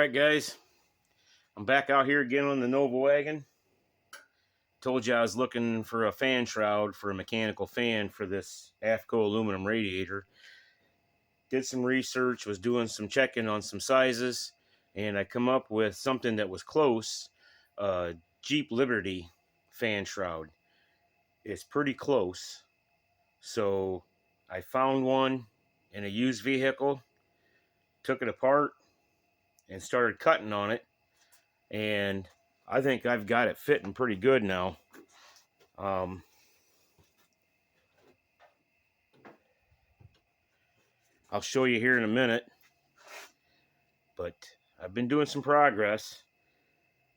Alright guys, I'm back out here again on the Nova Wagon. Told you I was looking for a fan shroud for a mechanical fan for this AFCO aluminum radiator. Did some research, was doing some checking on some sizes, and I come up with something that was close. Jeep Liberty fan shroud. It's pretty close. So I found one in a used vehicle, took it apart, and started cutting on it. And I think I've got it fitting pretty good now. I'll show you here in a minute, but I've been doing some progress,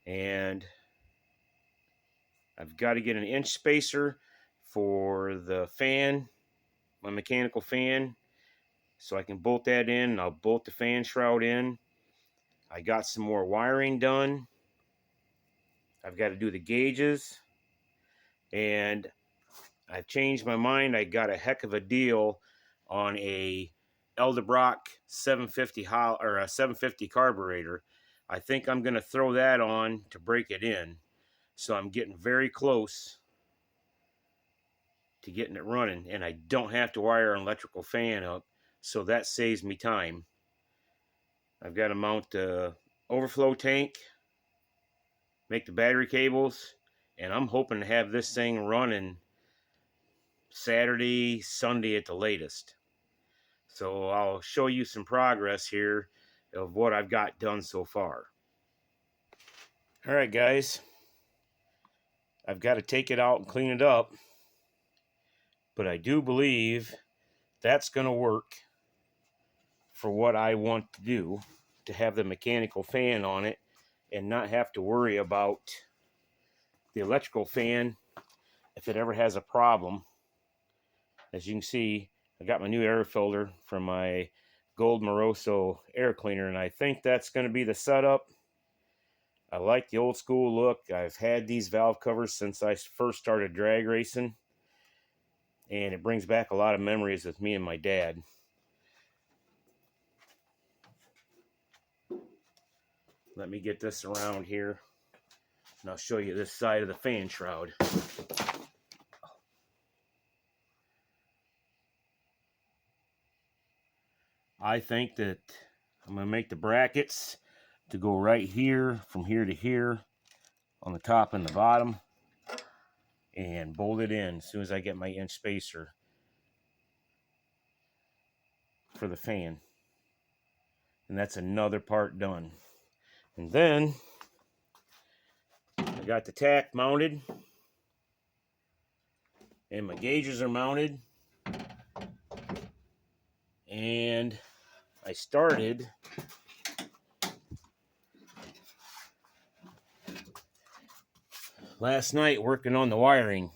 and I've got to get an inch spacer for the fan, my mechanical fan, so I can bolt that in, and I'll bolt the fan shroud in. I got some more wiring done. I've got to do the gauges, and I've changed my mind. I got a heck of a deal on a Eldebrock 750 or a 750 carburetor. I think I'm going to throw that on to break it in. So I'm getting very close to getting it running, and I don't have to wire an electrical fan up, so that saves me time. I've got to mount the overflow tank, make the battery cables, and I'm hoping to have this thing running Saturday, Sunday at the latest. So I'll show you some progress here of what I've got done so far. All right, guys. I've got to take it out and clean it up. But I do believe that's going to work for what I want to do, to have the mechanical fan on it and not have to worry about the electrical fan if it ever has a problem. As you can see, I got my new air filter from my Gold Moroso air cleaner, and I think that's going to be the setup. I like the old school look. I've had these valve covers since I first started drag racing, and it brings back a lot of memories with me and my dad. Let me get this around here, and I'll show you this side of the fan shroud. I think that I'm going to make the brackets to go right here, from here to here, on the top and the bottom, and bolt it in as soon as I get my inch spacer for the fan. And that's another part done. And then I got the tack mounted, and my gauges are mounted, and I started last night working on the wiring.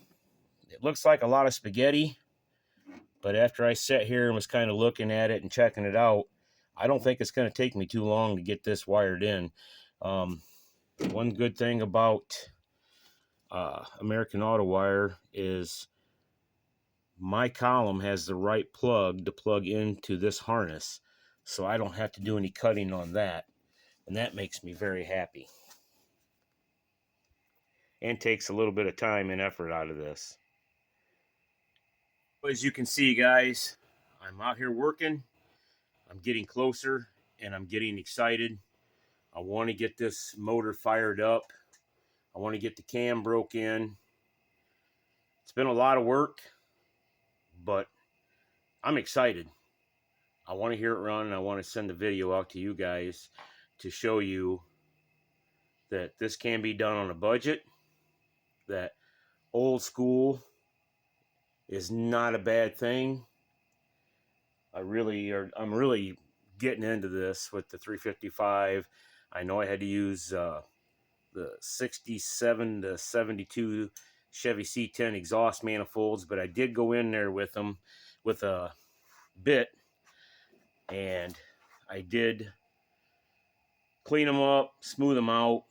It looks like a lot of spaghetti, but after I sat here and was kind of looking at it and checking it out, I don't think it's going to take me too long to get this wired in. One good thing about American Auto Wire is my column has the right plug to plug into this harness, so I don't have to do any cutting on that, and that makes me very happy and takes a little bit of time and effort out of this. As you can see, guys, I'm out here working. I'm getting closer, and I'm getting excited. I want to get this motor fired up. I want to get the cam broke in. It's been a lot of work, but I'm excited. I want to hear it run, and I want to send the video out to you guys to show you that this can be done on a budget, that old school is not a bad thing. I'm really getting into this with the 355. I know I had to use the 67 to 72 Chevy C10 exhaust manifolds, but I did go in there with them with a bit, and I did clean them up, smooth them out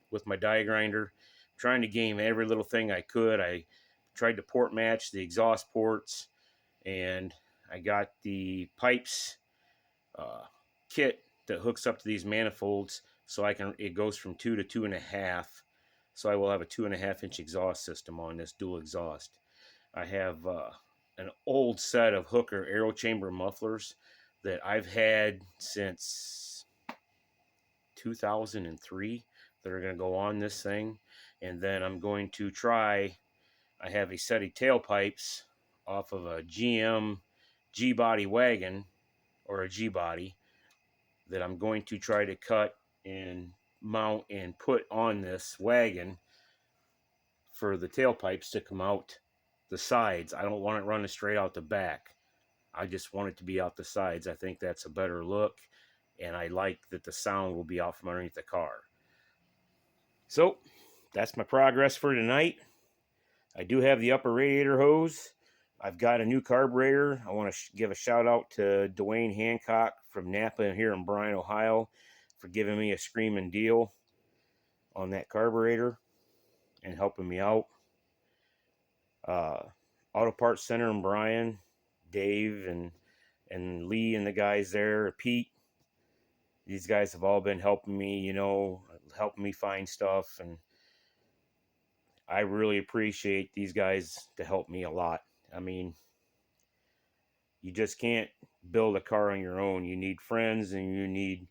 with my die grinder, trying to game every little thing I could. I tried to port match the exhaust ports, and I got the pipes kit that hooks up to these manifolds, so it goes from 2 to 2.5. So I will have a 2.5-inch exhaust system on this dual exhaust. I have an old set of Hooker aero chamber mufflers that I've had since 2003 that are going to go on this thing. And then I'm going to try, I have a set of tailpipes off of a GM G-body wagon, or a G-body, that I'm going to try to cut and mount and put on this wagon for the tailpipes to come out the sides. I don't want it running straight out the back. I just want it to be out the sides. I think that's a better look, and I like that the sound will be out from underneath the car. So that's my progress for tonight. I do have the upper radiator hose. I've got a new carburetor. I want to give a shout out to Dwayne Hancock from Napa here in Bryan, Ohio, for giving me a screaming deal on that carburetor and helping me out. Auto Parts Center in Bryan, Dave and Lee and the guys there, Pete. These guys have all been helping me, helping me find stuff, and I really appreciate these guys to help me a lot. I mean, you just can't build a car on your own. You need friends, and you need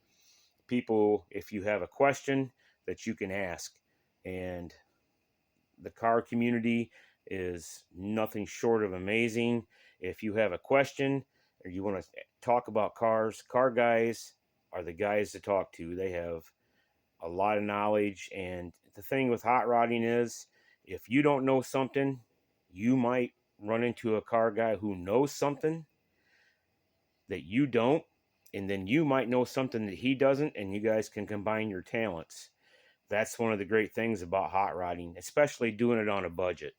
people, if you have a question, that you can ask. And the car community is nothing short of amazing. If you have a question or you want to talk about cars, car guys are the guys to talk to. They have a lot of knowledge. And the thing with hot rodding is, if you don't know something, you might run into a car guy who knows something that you don't, and then you might know something that he doesn't, and you guys can combine your talents. That's one of the great things about hot rodding, especially doing it on a budget.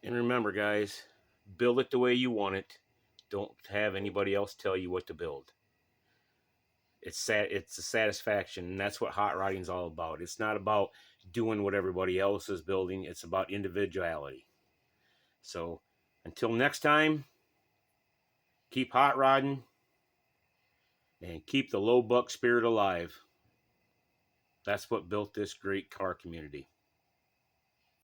And remember, guys, build it the way you want it. Don't have anybody else tell you what to build. It's a satisfaction, and that's what hot rodding is all about. It's not about doing what everybody else is building. It's about individuality. So until next time, keep hot rodding and keep the low buck spirit alive. That's what built this great car community.